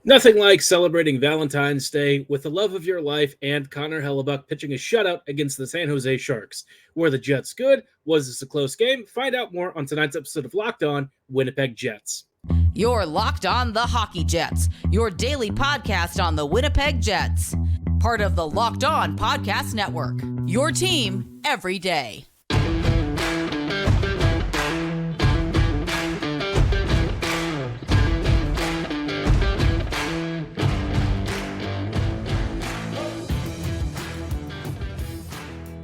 Nothing like celebrating Valentine's Day with the love of your life and Connor Hellebuck pitching a shutout against the San Jose Sharks. Were the Jets good? Was this a close game? Find out more on tonight's episode of Locked On Winnipeg Jets. You're Locked On the Hockey Jets, your daily podcast on the Winnipeg Jets. Part of the Locked On Podcast Network, your team every day.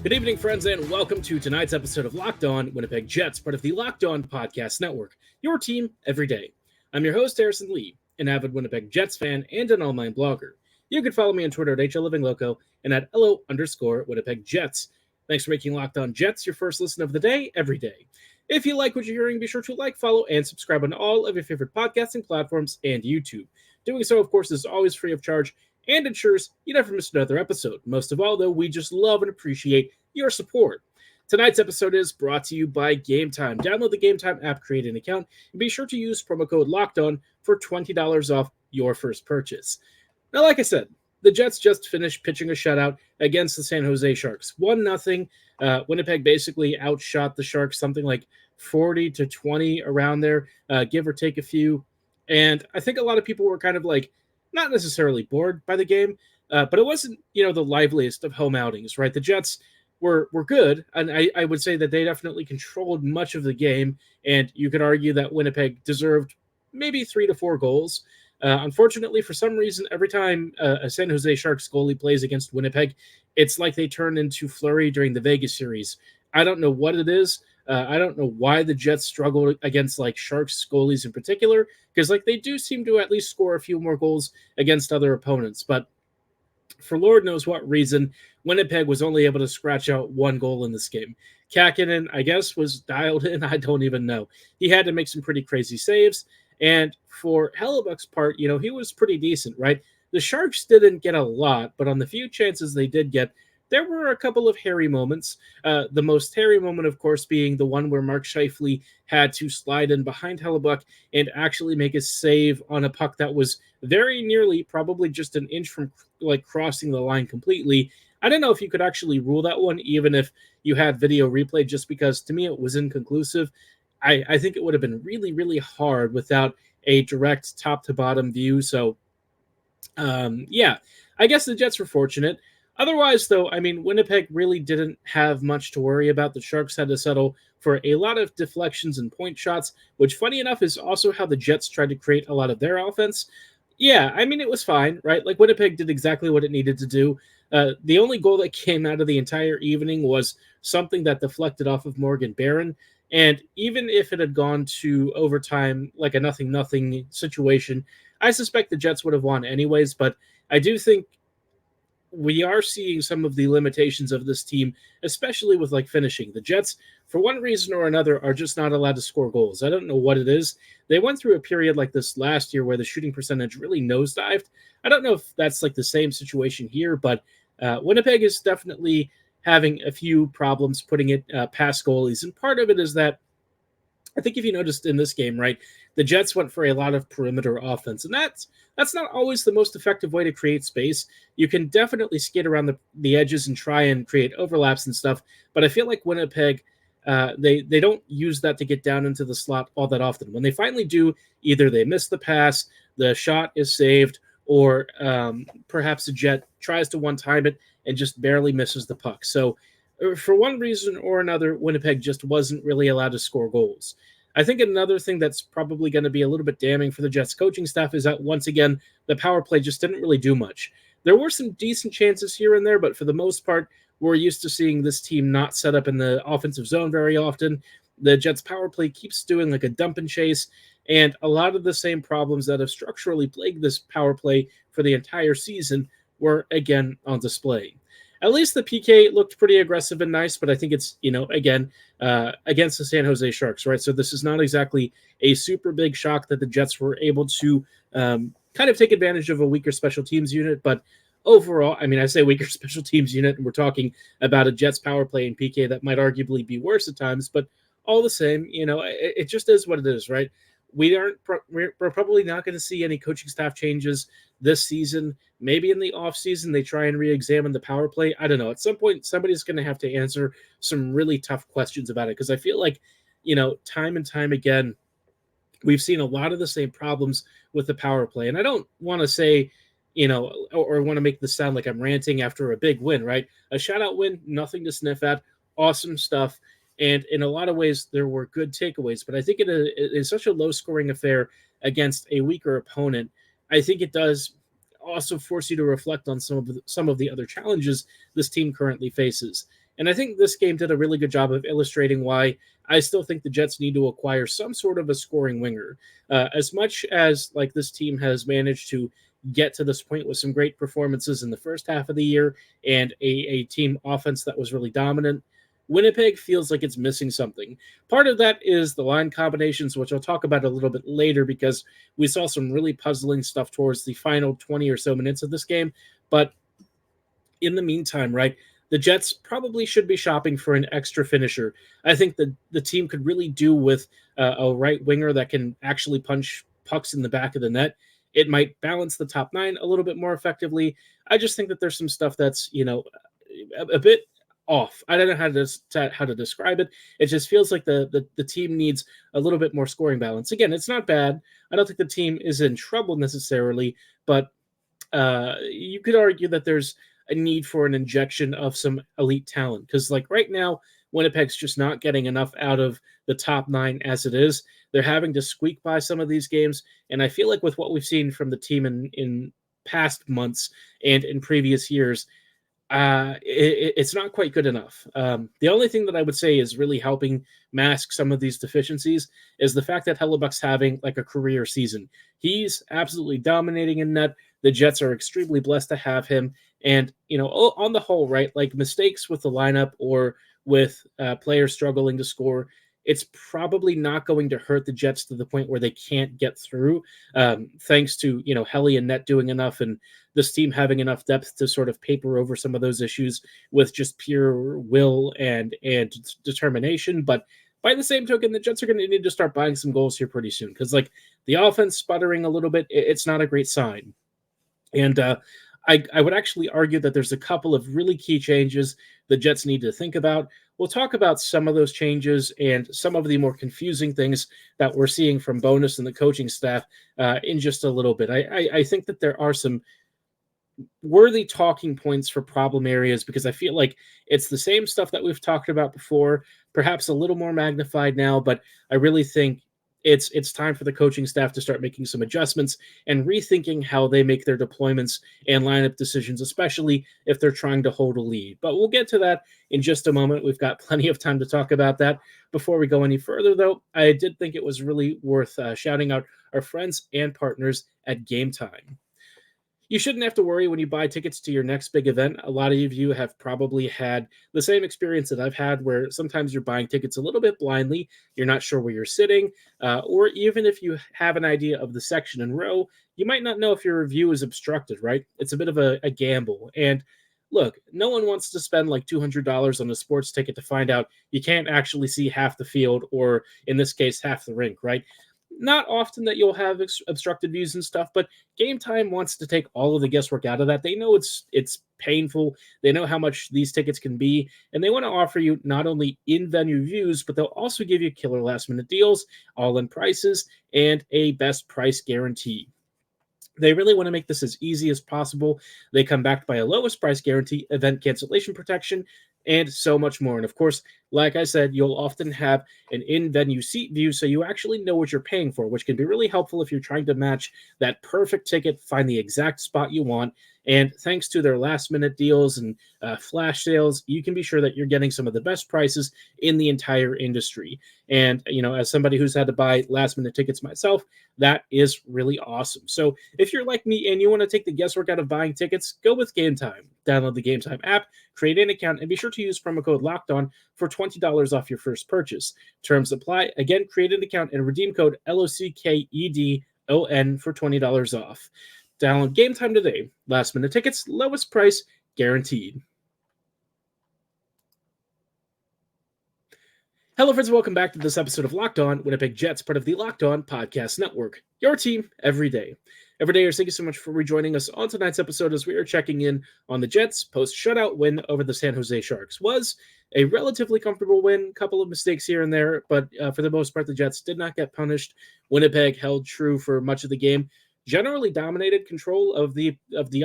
Good evening, friends, and welcome to tonight's episode of Locked On Winnipeg Jets, part of the Locked On Podcast Network, your team every day. I'm your host, Harrison Lee, an avid Winnipeg Jets fan and an online blogger. You can follow me on Twitter at HLLivingLoco and at LO_Winnipeg Jets. Thanks for making Locked On Jets your first listen of the day every day. If you like what you're hearing, be sure to like, follow, and subscribe on all of your favorite podcasting platforms and YouTube. Doing so, of course, is always free of charge and ensures you never miss another episode. Most of all, though, we just love and appreciate your support. Tonight's episode is brought to you by Game Time. Download the Game Time app, create an account, and be sure to use promo code LOCKEDON for $20 off your first purchase. Now, like I said, the Jets just finished pitching a shutout against the San Jose Sharks. 1-0. Winnipeg basically outshot the Sharks something like 40-20 around there, give or take a few. And I think a lot of people were kind of like, not necessarily bored by the game, but it wasn't, the liveliest of home outings, right? The Jets were good, and I would say that they definitely controlled much of the game, and you could argue that Winnipeg deserved maybe 3 to 4 goals. Unfortunately, for some reason, every time a San Jose Sharks goalie plays against Winnipeg, it's like they turn into Fleury during the Vegas series. I don't know what it is. I don't know why the Jets struggle against Sharks goalies in particular, because they do seem to at least score a few more goals against other opponents. But for Lord knows what reason, Winnipeg was only able to scratch out 1 goal in this game. Kähkönen, I guess, was dialed in. I don't even know. He had to make some pretty crazy saves. And for Hellebuck's part, he was pretty decent, right? The Sharks didn't get a lot, but on the few chances they did get, there were a couple of hairy moments. The most hairy moment, of course, being the one where Mark Scheifele had to slide in behind Hellebuck and actually make a save on a puck that was very nearly, probably just an inch from crossing the line completely. I don't know if you could actually rule that one, even if you had video replay, just because to me it was inconclusive. I think it would have been really, really hard without a direct top-to-bottom view. So, I guess the Jets were fortunate. Otherwise, though, Winnipeg really didn't have much to worry about. The Sharks had to settle for a lot of deflections and point shots, which, funny enough, is also how the Jets tried to create a lot of their offense. Yeah, it was fine, right? Winnipeg did exactly what it needed to do. The only goal that came out of the entire evening was something that deflected off of Morgan Barron. And even if it had gone to overtime, like a 0-0 situation, I suspect the Jets would have won anyways. But I do think we are seeing some of the limitations of this team, especially with finishing. The Jets, for one reason or another, are just not allowed to score goals. I don't know what it is. They went through a period like this last year where the shooting percentage really nosedived. I don't know if that's the same situation here, but Winnipeg is definitely having a few problems putting it past goalies. And part of it is that I think if you noticed in this game, right, the Jets went for a lot of perimeter offense, and that's not always the most effective way to create space. You can definitely skid around the edges and try and create overlaps and stuff, but I feel like Winnipeg, they don't use that to get down into the slot all that often. When they finally do, either they miss the pass, the shot is saved, or perhaps the Jet tries to one-time it and just barely misses the puck. So for one reason or another, Winnipeg just wasn't really allowed to score goals. I think another thing that's probably going to be a little bit damning for the Jets coaching staff is that, once again, the power play just didn't really do much. There were some decent chances here and there, but for the most part, we're used to seeing this team not set up in the offensive zone very often. The Jets power play keeps doing a dump and chase, and a lot of the same problems that have structurally plagued this power play for the entire season were again on display. At least the PK looked pretty aggressive and nice, but I think it's, again, against the San Jose Sharks, right? So this is not exactly a super big shock that the Jets were able to kind of take advantage of a weaker special teams unit. But overall, I say weaker special teams unit, and we're talking about a Jets power play and PK that might arguably be worse at times, but all the same, it just is what it is, right? we're probably not going to see any coaching staff changes this season. Maybe in the offseason they try and re-examine the power play. I don't know. At some point, somebody's going to have to answer some really tough questions about it, because I feel like, time and time again, we've seen a lot of the same problems with the power play. And I don't want to say, or want to make this sound like I'm ranting after a big win, right? A shutout win, nothing to sniff at, awesome stuff. And in a lot of ways, there were good takeaways. But I think it is such a low-scoring affair against a weaker opponent. I think it does also force you to reflect on some of the other challenges this team currently faces. And I think this game did a really good job of illustrating why I still think the Jets need to acquire some sort of a scoring winger. As much as like this team has managed to get to this point with some great performances in the first half of the year and a team offense that was really dominant, Winnipeg feels like it's missing something. Part of that is the line combinations, which I'll talk about a little bit later, because we saw some really puzzling stuff towards the final 20 or so minutes of this game. But in the meantime, right, the Jets probably should be shopping for an extra finisher. I think the team could really do with a right winger that can actually punch pucks in the back of the net. It might balance the top nine a little bit more effectively. I just think that there's some stuff that's, a bit off. I don't know how to describe it. It just feels like the team needs a little bit more scoring balance. Again, it's not bad. I don't think the team is in trouble necessarily, but you could argue that there's a need for an injection of some elite talent, because like right now, Winnipeg's just not getting enough out of the top nine as it is. They're having to squeak by some of these games, and I feel like with what we've seen from the team in past months and in previous years, it's not quite good enough. The only thing that I would say is really helping mask some of these deficiencies is the fact that Hellebuck's having like a career season. He's absolutely dominating in net. The Jets are extremely blessed to have him. And, on the whole, right, like mistakes with the lineup or with players struggling to score, it's probably not going to hurt the Jets to the point where they can't get through, thanks to, Helly and Net doing enough and this team having enough depth to sort of paper over some of those issues with just pure will and determination. But by the same token, the Jets are going to need to start buying some goals here pretty soon, because like the offense sputtering a little bit, it's not a great sign. And I would actually argue that there's a couple of really key changes the Jets need to think about. We'll talk about some of those changes and some of the more confusing things that we're seeing from Bonus and the coaching staff in just a little bit. I think that there are some worthy talking points for problem areas, because I feel like it's the same stuff that we've talked about before, perhaps a little more magnified now, but I really think it's time for the coaching staff to start making some adjustments and rethinking how they make their deployments and lineup decisions, especially if they're trying to hold a lead. But we'll get to that in just a moment. We've got plenty of time to talk about that. Before we go any further, though, I did think it was really worth shouting out our friends and partners at Game Time. You shouldn't have to worry when you buy tickets to your next big event. A lot of you have probably had the same experience that I've had, where sometimes you're buying tickets a little bit blindly. You're not sure where you're sitting, or even if you have an idea of the section and row, you might not know if your review is obstructed, right? It's a bit of a gamble. And look, no one wants to spend like $200 on a sports ticket to find out you can't actually see half the field, or in this case, half the rink, right? Not often that you'll have obstructed views and stuff, but Game Time wants to take all of the guesswork out of that. They know it's painful. They know how much these tickets can be, and they want to offer you not only in-venue views, but they'll also give you killer last-minute deals, all-in prices, and a best price guarantee. They really want to make this as easy as possible. They come backed by a lowest price guarantee, event cancellation protection, and so much more. And of course, like I said, you'll often have an in-venue seat view, so you actually know what you're paying for, which can be really helpful if you're trying to match that perfect ticket, find the exact spot you want. And thanks to their last-minute deals and flash sales, you can be sure that you're getting some of the best prices in the entire industry. And, as somebody who's had to buy last-minute tickets myself, that is really awesome. So if you're like me and you want to take the guesswork out of buying tickets, go with Game Time. Download the Game Time app, create an account, and be sure to use promo code LOCKEDON for $20 off your first purchase. Terms apply. Again, create an account and redeem code LOCKEDON for $20 off. Download Game Time today. Last minute tickets, lowest price guaranteed. Hello, friends, and welcome back to this episode of Locked On Winnipeg Jets, part of the Locked On Podcast Network. Your team every day. Every day, thank you so much for rejoining us on tonight's episode as we are checking in on the Jets' post-shutout win over the San Jose Sharks. Was a relatively comfortable win, couple of mistakes here and there, but for the most part, the Jets did not get punished. Winnipeg held true for much of the game, generally dominated control of the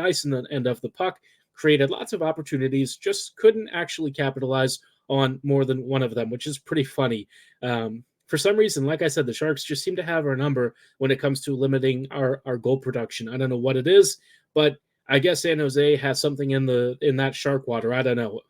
ice and of the puck, created lots of opportunities, just couldn't actually capitalize on more than one of them, which is pretty funny. For some reason, like I said, the Sharks just seem to have our number when it comes to limiting our goal production. I don't know what it is, but I guess San Jose has something in that shark water. I don't know.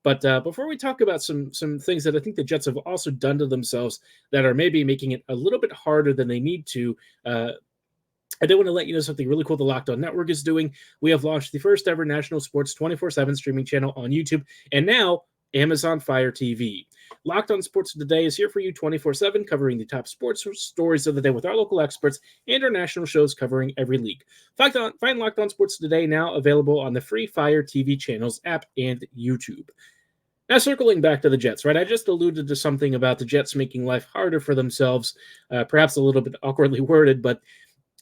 But before we talk about some things that I think the Jets have also done to themselves that are maybe making it a little bit harder than they need to, I did want to let you know something really cool the Locked On Network is doing. We have launched the first ever national sports 24/7 streaming channel on YouTube, and now Amazon Fire TV. Locked On Sports Today is here for you 24/7, covering the top sports stories of the day with our local experts and our national shows covering every league. Find Locked On Sports Today now available on the free Fire TV channels app and YouTube. Now, circling back to the Jets, right? I just alluded to something about the Jets making life harder for themselves, perhaps a little bit awkwardly worded, but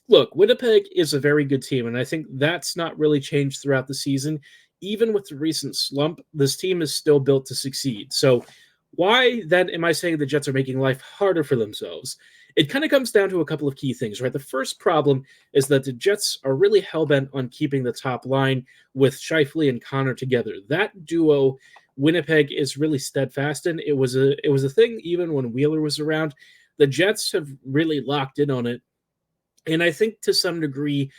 look, Winnipeg is a very good team, and I think that's not really changed throughout the season. Even with the recent slump, this team is still built to succeed. So why then am I saying the Jets are making life harder for themselves? It kind of comes down to a couple of key things, right? The first problem is that the Jets are really hell-bent on keeping the top line with Scheifele and Connor together. That duo, Winnipeg, is really steadfast in. It was a thing even when Wheeler was around. The Jets have really locked in on it. And I think to some degree,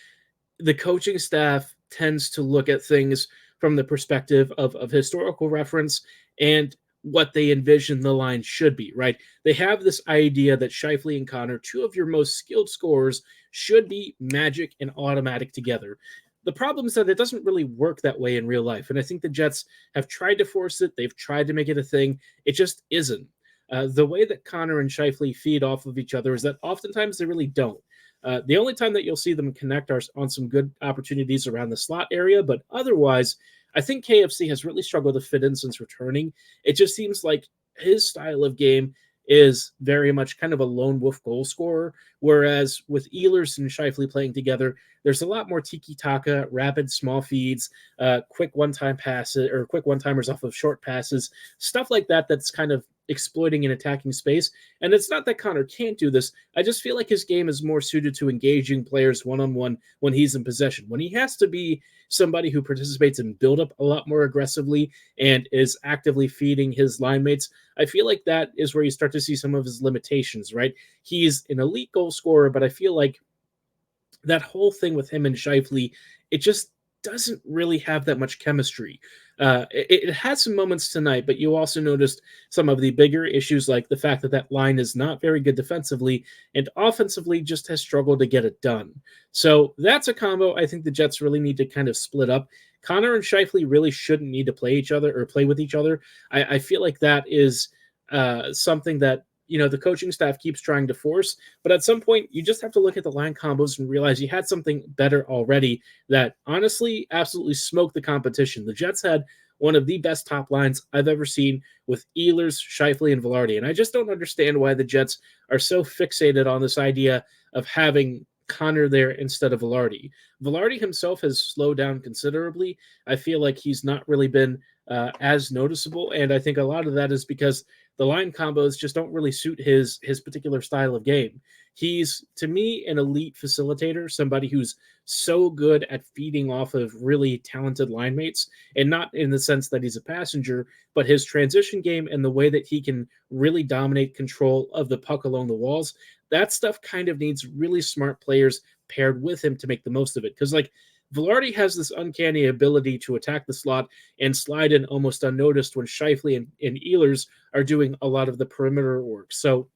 the coaching staff tends to look at things from the perspective of historical reference and what they envision the line should be, right? They have this idea that Scheifele and Connor, two of your most skilled scorers, should be magic and automatic together. The problem is that it doesn't really work that way in real life, and I think the Jets have tried to force it. They've tried to make it a thing. It just isn't. The way that Connor and Scheifele feed off of each other is that oftentimes they really don't. The only time that you'll see them connect are on some good opportunities around the slot area, but otherwise, I think KFC has really struggled to fit in since returning. It just seems like his style of game is very much kind of a lone wolf goal scorer, whereas with Ehlers and Scheifele playing together, there's a lot more tiki-taka, rapid small feeds, quick one-time passes or quick one-timers off of short passes, stuff like that that's kind of exploiting an attacking space. And it's not that Connor can't do this. I just feel like his game is more suited to engaging players one-on-one when he's in possession. When he has to be somebody who participates in build-up a lot more aggressively and is actively feeding his line mates, I feel like that is where you start to see some of his limitations, right? He's an elite goal scorer, but I feel like that whole thing with him and Scheifele, it just doesn't really have that much chemistry. It had some moments tonight, but you also noticed some of the bigger issues, like the fact that that line is not very good defensively and offensively just has struggled to get it done. So that's a combo I think the Jets really need to kind of split up. Connor and Scheifele really shouldn't need to play each other or play with each other. I feel like that is something that the coaching staff keeps trying to force, but at some point you just have to look at the line combos and realize you had something better already that honestly absolutely smoked the competition. The Jets had one of the best top lines I've ever seen with Ehlers, Scheifele, and Vilardi, and I just don't understand why the Jets are so fixated on this idea of having Connor there instead of Vilardi. Vilardi himself has slowed down considerably. I feel like he's not really been as noticeable, and I think a lot of that is because the line combos just don't really suit his particular style of game. He's, to me, an elite facilitator, somebody who's so good at feeding off of really talented line mates, and not in the sense that he's a passenger, but his transition game and the way that he can really dominate control of the puck along the walls, that stuff kind of needs really smart players paired with him to make the most of it. Because, Vilardi has this uncanny ability to attack the slot and slide in almost unnoticed when Scheifele and Ehlers are doing a lot of the perimeter work. So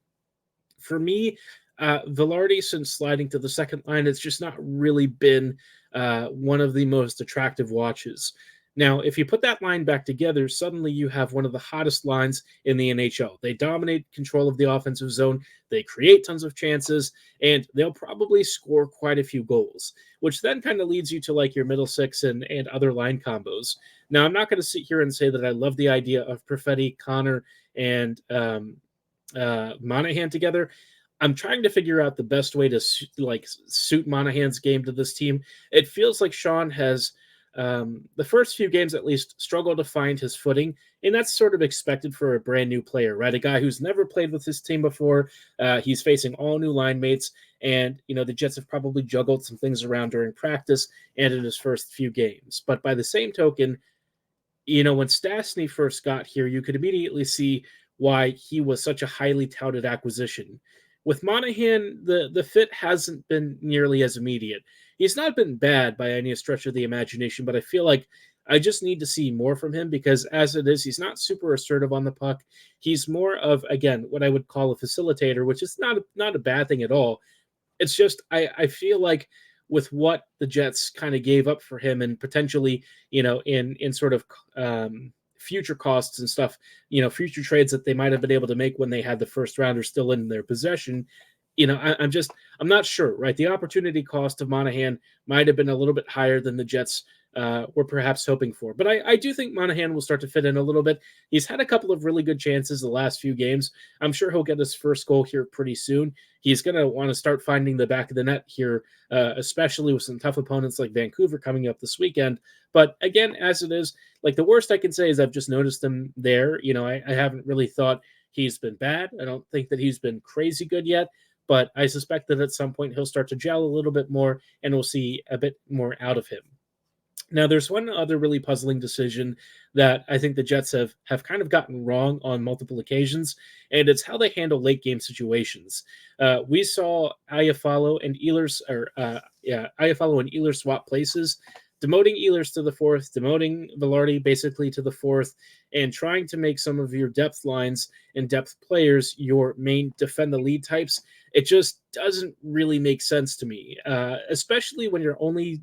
for me, Vilardi, since sliding to the second line, it's just not really been one of the most attractive watches. Now, if you put that line back together, suddenly you have one of the hottest lines in the NHL. They dominate control of the offensive zone. They create tons of chances, and they'll probably score quite a few goals, which then kind of leads you to your middle six and other line combos. Now, I'm not going to sit here and say that I love the idea of Perfetti, Connor, and Monahan together. I'm trying to figure out the best way to suit Monahan's game to this team. It feels like Sean has the first few games at least struggled to find his footing, and that's sort of expected for a brand new player, right? A guy who's never played with his team before. He's facing all new line mates, and the Jets have probably juggled some things around during practice and in his first few games. But by the same token, when Stastny first got here, you could immediately see why he was such a highly touted acquisition. With Monahan, the fit hasn't been nearly as immediate. He's not been bad by any stretch of the imagination, but I feel like I just need to see more from him because as it is, he's not super assertive on the puck. He's more of, again, what I would call a facilitator, which is not a bad thing at all. It's just I feel like with what the Jets kind of gave up for him and potentially, in sort of future costs and stuff, future trades that they might have been able to make when they had the first rounder still in their possession. I'm not sure, right? The opportunity cost of Monahan might have been a little bit higher than the Jets were perhaps hoping for. But I do think Monahan will start to fit in a little bit. He's had a couple of really good chances the last few games. I'm sure he'll get his first goal here pretty soon. He's going to want to start finding the back of the net here, especially with some tough opponents like Vancouver coming up this weekend. But again, as it is, like the worst I can say is I've just noticed him there. I haven't really thought he's been bad. I don't think that he's been crazy good yet. But I suspect that at some point he'll start to gel a little bit more and we'll see a bit more out of him. Now, there's one other really puzzling decision that I think the Jets have kind of gotten wrong on multiple occasions, and it's how they handle late game situations. We saw Iafallo and Ehlers, Iafallo and Ehlers swap places, demoting Ehlers to the fourth, demoting Vilardi basically to the fourth, and trying to make some of your depth lines and depth players your main defend the lead types. It just doesn't really make sense to me, especially when you're only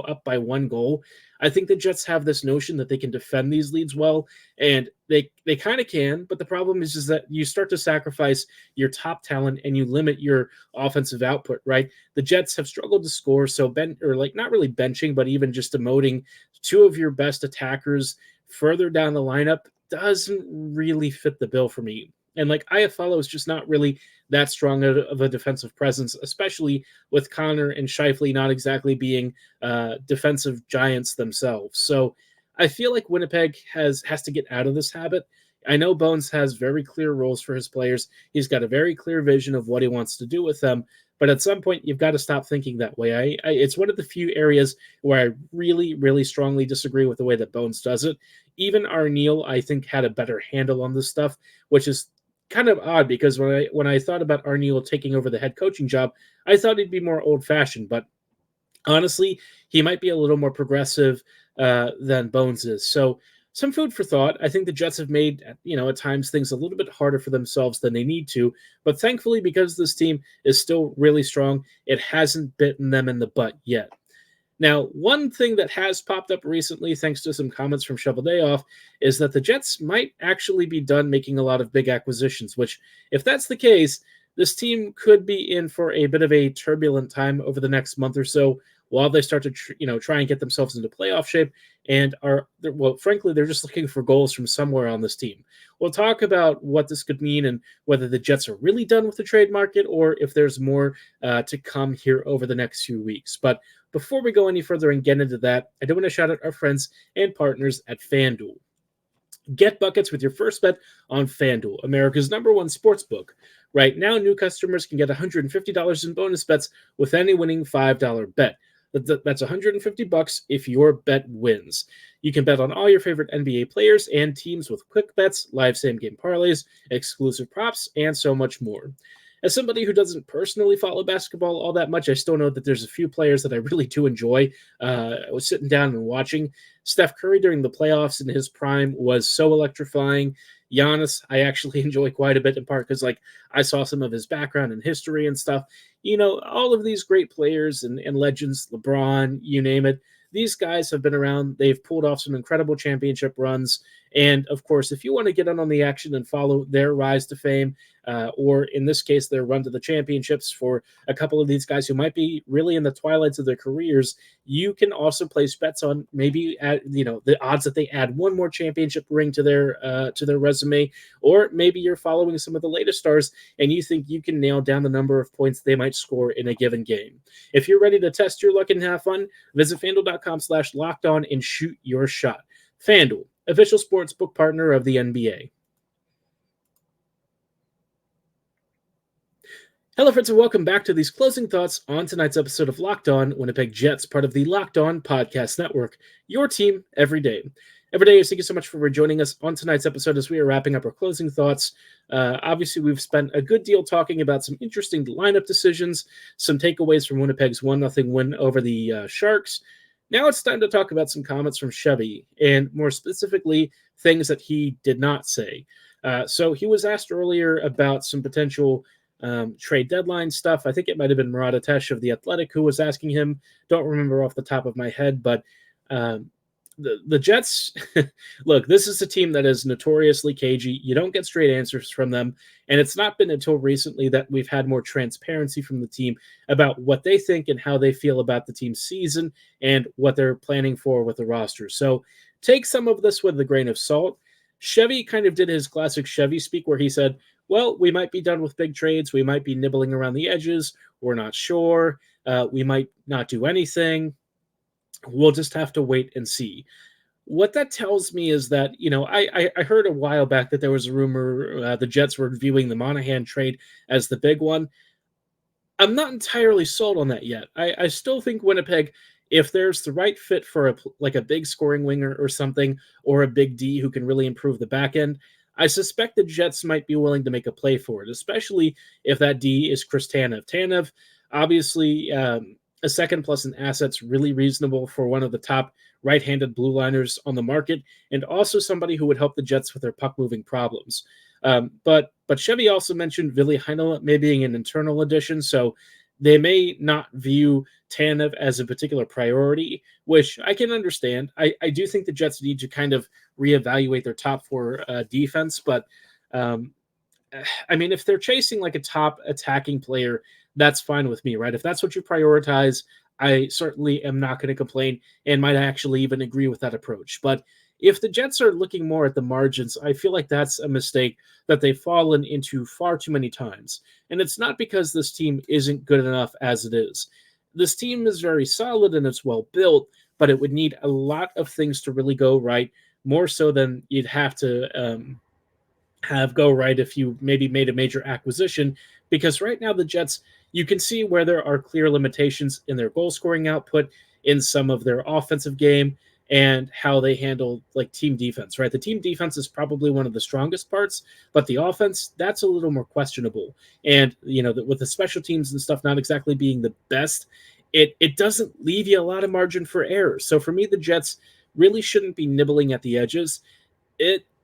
up by one goal. I think the Jets have this notion that they can defend these leads well, and they kind of can, but the problem is that you start to sacrifice your top talent and you limit your offensive output, right? The Jets have struggled to score, so not really benching, but even just demoting two of your best attackers further down the lineup doesn't really fit the bill for me. And Iafallo is just not really that strong of a defensive presence, especially with Connor and Scheifele not exactly being defensive giants themselves. So I feel like Winnipeg has to get out of this habit. I know Bones has very clear roles for his players. He's got a very clear vision of what he wants to do with them. But at some point, you've got to stop thinking that way. It's one of the few areas where I really, really strongly disagree with the way that Bones does it. Even Arneal, I think, had a better handle on this stuff, which is kind of odd because when I thought about Arneal taking over the head coaching job, I thought he'd be more old-fashioned. But honestly, he might be a little more progressive than Bones is. So some food for thought. I think the Jets have made, at times things a little bit harder for themselves than they need to. But thankfully, because this team is still really strong, it hasn't bitten them in the butt yet. Now, one thing that has popped up recently, thanks to some comments from Shovel Day Off, is that the Jets might actually be done making a lot of big acquisitions, which, if that's the case, this team could be in for a bit of a turbulent time over the next month or so while they start to try and get themselves into playoff shape and frankly, they're just looking for goals from somewhere on this team. We'll talk about what this could mean and whether the Jets are really done with the trade market or if there's more to come here over the next few weeks. But before we go any further and get into that, I do want to shout out our friends and partners at FanDuel. Get buckets with your first bet on FanDuel, America's #1 sportsbook. Right now, new customers can get $150 in bonus bets with any winning $5 bet. That's $150 if your bet wins. You can bet on all your favorite NBA players and teams with quick bets, live same-game parlays, exclusive props, and so much more. As somebody who doesn't personally follow basketball all that much, I still know that there's a few players that I really do enjoy. I was sitting down and watching. Steph Curry during the playoffs in his prime was so electrifying. Giannis, I actually enjoy quite a bit, in part because I saw some of his background and history and stuff. All of these great players and legends, LeBron, you name it, these guys have been around. They've pulled off some incredible championship runs. And, of course, if you want to get in on the action and follow their rise to fame, or in this case, their run to the championships for a couple of these guys who might be really in the twilights of their careers, you can also place bets on maybe the odds that they add one more championship ring to their resume, or maybe you're following some of the latest stars and you think you can nail down the number of points they might score in a given game. If you're ready to test your luck and have fun, visit FanDuel.com/lockedon and shoot your shot. FanDuel, official sportsbook partner of the NBA. Hello, friends, and welcome back to these closing thoughts on tonight's episode of Locked On Winnipeg Jets, part of the Locked On Podcast Network, your team every day. Every day, thank you so much for joining us on tonight's episode as we are wrapping up our closing thoughts. Obviously, we've spent a good deal talking about some interesting lineup decisions, some takeaways from Winnipeg's 1-0 win over the Sharks. Now it's time to talk about some comments from Scheifele, and more specifically, things that he did not say. So he was asked earlier about some potential trade deadline stuff. I think it might have been Murat Atesh of The Athletic who was asking him. Don't remember off the top of my head, but the Jets, look, this is a team that is notoriously cagey. You don't get straight answers from them, and it's not been until recently that we've had more transparency from the team about what they think and how they feel about the team's season and what they're planning for with the roster. So take some of this with a grain of salt. Chevy kind of did his classic Chevy speak where he said, well, we might be done with big trades. We might be nibbling around the edges. We're not sure. We might not do anything. We'll just have to wait and see. What that tells me is that, I heard a while back that there was a rumor the Jets were viewing the Monahan trade as the big one. I'm not entirely sold on that yet. I still think Winnipeg, if there's the right fit for a big scoring winger or something, or a big D who can really improve the back end, I suspect the Jets might be willing to make a play for it, especially if that D is Chris Tanev. Tanev, obviously, a second plus an asset's really reasonable for one of the top right-handed blue liners on the market, and also somebody who would help the Jets with their puck-moving problems. But Chevy also mentioned Ville Heinola maybe being an internal addition, so they may not view Tanev as a particular priority, which I can understand. I do think the Jets need to kind of reevaluate their top four defense, but if they're chasing like a top attacking player, that's fine with me, right? If that's what you prioritize, I certainly am not going to complain and might actually even agree with that approach. But if the Jets are looking more at the margins, I feel like that's a mistake that they've fallen into far too many times. And it's not because this team isn't good enough as it is. This team is very solid and it's well built, but it would need a lot of things to really go right, more so than you'd have to have go right if you maybe made a major acquisition. Because right now the Jets, you can see where there are clear limitations in their goal scoring output, in some of their offensive game, and how they handle like team defense, right? The team defense is probably one of the strongest parts, but the offense, that's a little more questionable. And, with the special teams and stuff not exactly being the best, it doesn't leave you a lot of margin for error. So for me, the Jets really shouldn't be nibbling at the edges.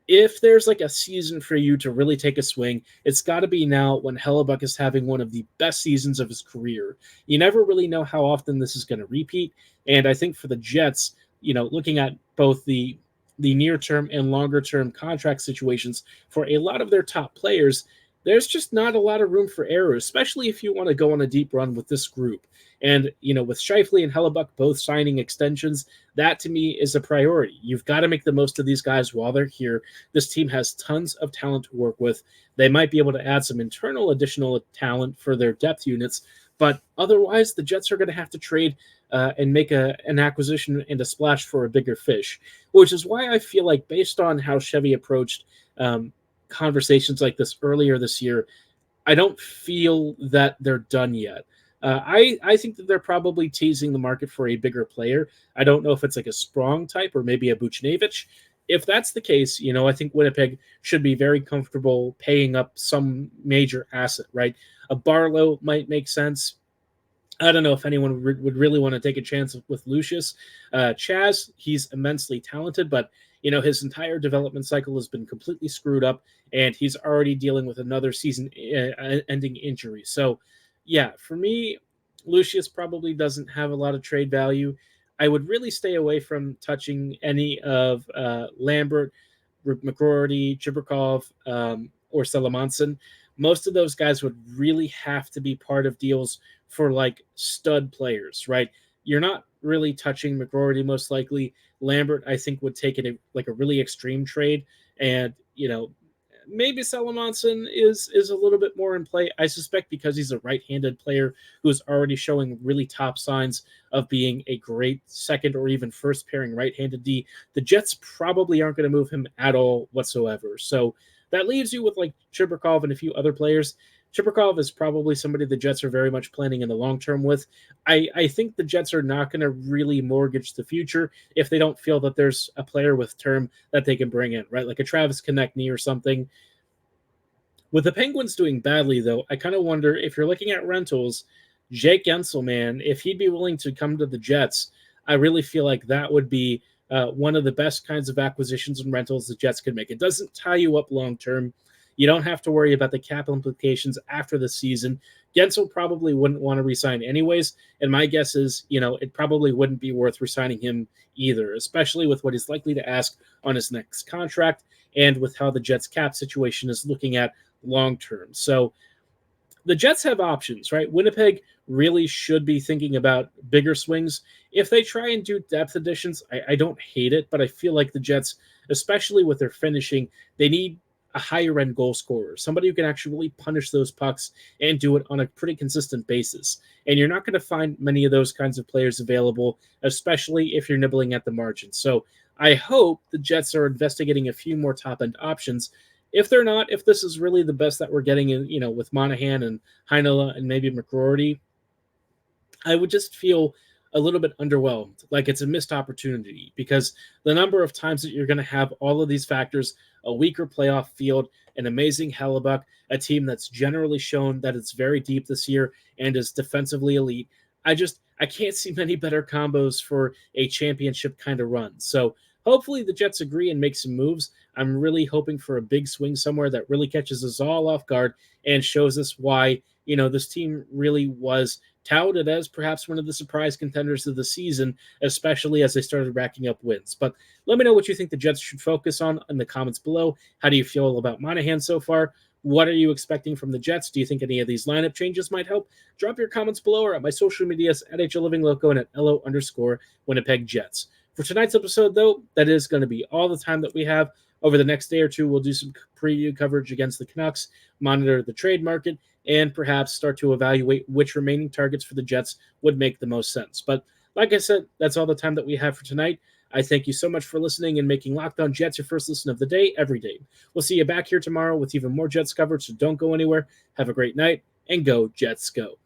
If there's like a season for you to really take a swing, it's got to be now when Hellebuyck is having one of the best seasons of his career. You never really know how often this is going to repeat. And I think for the Jets, looking at both the near-term and longer-term contract situations for a lot of their top players, there's just not a lot of room for error, especially if you want to go on a deep run with this group. And, with Scheifele and Hellebuyck both signing extensions, that to me is a priority. You've got to make the most of these guys while they're here. This team has tons of talent to work with. They might be able to add some internal additional talent for their depth units, but otherwise the Jets are going to have to trade and make an acquisition and a splash for a bigger fish, which is why I feel like based on how Chevy approached conversations like this earlier this year, I don't feel that they're done yet. I think that they're probably teasing the market for a bigger player. I don't know if it's like a Sprong type or maybe a Buchnevich. If that's the case, I think Winnipeg should be very comfortable paying up some major asset, right? A Barlow might make sense. I don't know if anyone would really want to take a chance with Lucius. Chaz, he's immensely talented, but his entire development cycle has been completely screwed up, and he's already dealing with another season-ending injury. So, yeah, for me, Lucius probably doesn't have a lot of trade value. I would really stay away from touching any of Lambert, McGroarty, Chibrikov, or Salamanson. most of those guys would really have to be part of deals for like stud players, right? You're not really touching McGroarty most likely. Lambert, I think, would take it like a really extreme trade, and maybe Salamonson is a little bit more in play. I suspect because he's a right-handed player who's already showing really top signs of being a great second or even first pairing right-handed D. The Jets probably aren't going to move him at all whatsoever. So that leaves you with like Chibrikov and a few other players. Chibrikov is probably somebody the Jets are very much planning in the long term with. I think the Jets are not going to really mortgage the future if they don't feel that there's a player with term that they can bring in, right? Like a Travis Konechny or something. With the Penguins doing badly, though, I kind of wonder if you're looking at rentals, Jake Gensel, man, if he'd be willing to come to the Jets, I really feel like that would be one of the best kinds of acquisitions and rentals the Jets could make. It doesn't tie you up long term. You don't have to worry about the cap implications after the season. Gensel probably wouldn't want to resign anyways, and my guess is, it probably wouldn't be worth resigning him either, especially with what he's likely to ask on his next contract and with how the Jets cap situation is looking at long term. So the Jets have options, right? Winnipeg really should be thinking about bigger swings. If they try and do depth additions, I don't hate it, but I feel like the Jets, especially with their finishing, they need a higher end goal scorer, somebody who can actually punish those pucks and do it on a pretty consistent basis. And you're not going to find many of those kinds of players available, especially if you're nibbling at the margin. So I hope the Jets are investigating a few more top end options. If they're not, if this is really the best that we're getting in, with Monahan and Heinola and maybe McGroarty, I would just feel a little bit underwhelmed, like it's a missed opportunity, because the number of times that you're going to have all of these factors, a weaker playoff field, an amazing Hellebuck, a team that's generally shown that it's very deep this year and is defensively elite. I can't see many better combos for a championship kind of run. So hopefully the Jets agree and make some moves. I'm really hoping for a big swing somewhere that really catches us all off guard and shows us why, this team really was touted as perhaps one of the surprise contenders of the season, especially as they started racking up wins. But let me know what you think the Jets should focus on in the comments below. How do you feel about Monahan so far? What are you expecting from the Jets? Do you think any of these lineup changes might help? Drop your comments below or at my social medias at HLivingLoco and at LO_Winnipeg Jets. For tonight's episode, though, that is going to be all the time that we have. Over the next day or two, we'll do some preview coverage against the Canucks, monitor the trade market, and perhaps start to evaluate which remaining targets for the Jets would make the most sense. But like I said, that's all the time that we have for tonight. I thank you so much for listening and making Locked On Jets your first listen of the day every day. We'll see you back here tomorrow with even more Jets coverage, so don't go anywhere. Have a great night, and go Jets go.